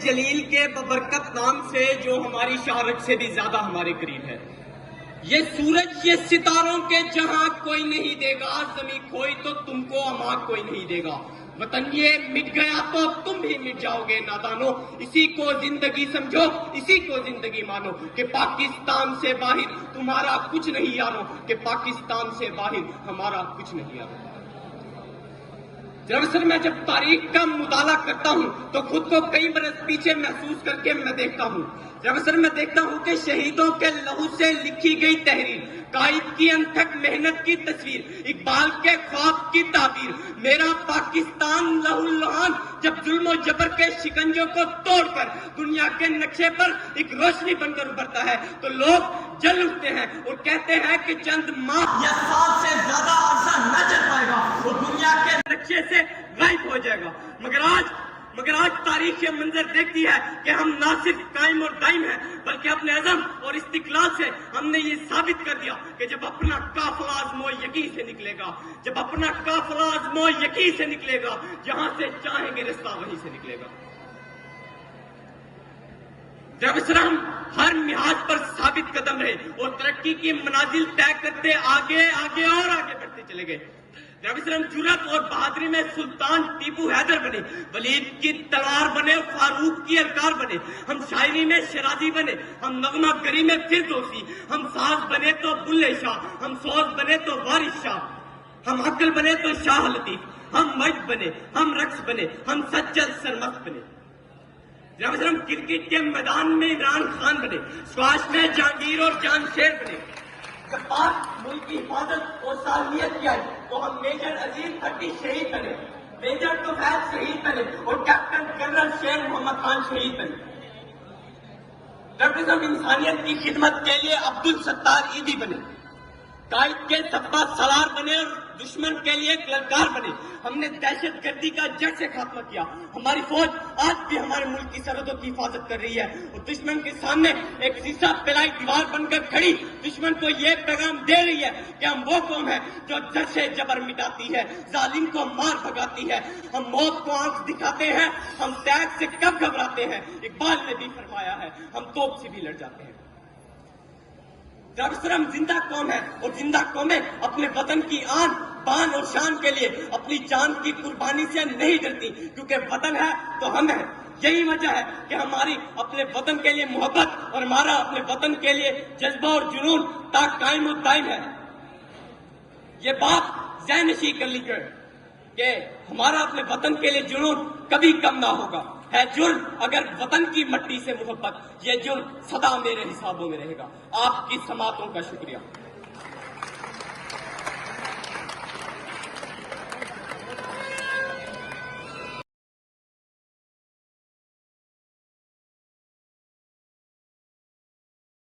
جلیل کے ببرکت نام سے جو ہماری شہرت سے بھی زیادہ ہمارے قریب ہے. یہ سورج یہ ستاروں کے جہاں کوئی نہیں دے گا، زمین کھوئی تو تم کو اما کوئی نہیں دے گا. وطن یہ مٹ گیا تو تم بھی مٹ جاؤ گے نادانو. اسی کو زندگی سمجھو، اسی کو زندگی مانو کہ پاکستان سے باہر تمہارا کچھ نہیں یارو، کہ پاکستان سے باہر ہمارا کچھ نہیں یارو. دراصل میں جب تاریخ کا مطالعہ کرتا ہوں تو خود کو کئی برس پیچھے محسوس کر کے میں دیکھتا ہوں. دراصل میں دیکھتا ہوں کہ شہیدوں کے لہو سے لکھی گئی تحریر، قائد کی انتھک محنت کی تصویر، اقبال کے خواب کی تعبیر، میرا پاکستان لہو لہان جب ظلم و جبر کے شکنجوں کو توڑ کر دنیا کے نقشے پر ایک روشنی بن کر ابھرتا ہے تو لوگ جل اٹھتے ہیں اور کہتے ہیں کہ چند ماہ یا سال سے زیادہ عرصہ نہ چل پائے گا اور دنیا کے نقشے سے غائب ہو جائے گا. مگر آج تاریخ یہ منظر دیکھتی ہے کہ ہم نہ صرف قائم اور دائم ہیں بلکہ اپنے عزم اور استقلال سے ہم نے یہ ثابت کر دیا کہ جب اپنا قافلہ آزمو یقین سے نکلے گا، جب اپنا قافلہ آزمو یقین سے نکلے گا، جہاں سے چاہیں گے رستہ وہیں سے نکلے گا. جب اس ہم ہر محاذ پر ثابت قدم رہے اور ترقی کی منازل طے کرتے آگے آگے اور آگے بڑھتے چلے گئے. جب ہم جرات اور بہادری میں سلطان ٹیپو حیدر بنے، ولید کی تلوار بنے، فاروق کی الکار بنے، ہم شاعری میں شیرازی بنے، ہم نغمہ گری میں فردوسی، ہم ساز بنے تو بلے شاہ، ہم سوز بنے تو وارث شاہ، ہم عقل بنے تو شاہ لطیف، ہم مجد بنے، ہم رقص بنے، ہم سجل سرمست بنے. جب ہم کرکٹ کے میدان میں عمران خان بنے، اسکواش میں جہانگیر اور جان شیر بنے، جب پاک ملک کی حفاظت اور سالمیت کی آئی تو ہم میجر عظیم بھٹی شہید بنے، میجر طفیل شہید بنے اور کیپٹن جنرل شیر محمد خان شہید بنے. جب ہم انسانیت کی خدمت کے لیے عبد الستار عیدی بنے، قائد کے سبا سالار بنے اور دشمن کے لیے للکار بنے. ہم نے دہشت گردی کا جڑ سے خاتمہ کیا. ہماری فوج آج بھی ہمارے ملک کی سرحدوں کی حفاظت کر رہی ہے اور دشمن کے سامنے ایک سیسا پلائی دیوار بن کر کھڑی دشمن کو یہ پیغام دے رہی ہے کہ ہم وہ قوم ہے جو جڑ سے جبر مٹاتی ہے، ظالم کو مار بھگاتی ہے. ہم موت کو آنکھ دکھاتے ہیں، ہم تیگ سے کب گھبراتے ہیں. اقبال نے بھی فرمایا ہے ہم توپ سے بھی لڑ جاتے ہیں. ہم زندہ قوم ہے اور زندہ قومیں اپنے وطن کی آن بان اور شان کے لیے اپنی جان کی قربانی سے نہیں ڈرتی، کیونکہ وطن ہے تو ہم ہیں. یہی وجہ ہے کہ ہماری اپنے وطن کے لیے محبت اور ہمارا اپنے وطن کے لیے جذبہ اور جنون تا قائم و دائم ہے. یہ بات ذہن نشین کر لیجیے کہ ہمارا اپنے وطن کے لیے جنون کبھی کم نہ ہوگا. ہے جرم اگر وطن کی مٹی سے محبت، یہ جرم سدا میرے حسابوں میں رہے گا. آپ کی سماعتوں کا شکریہ.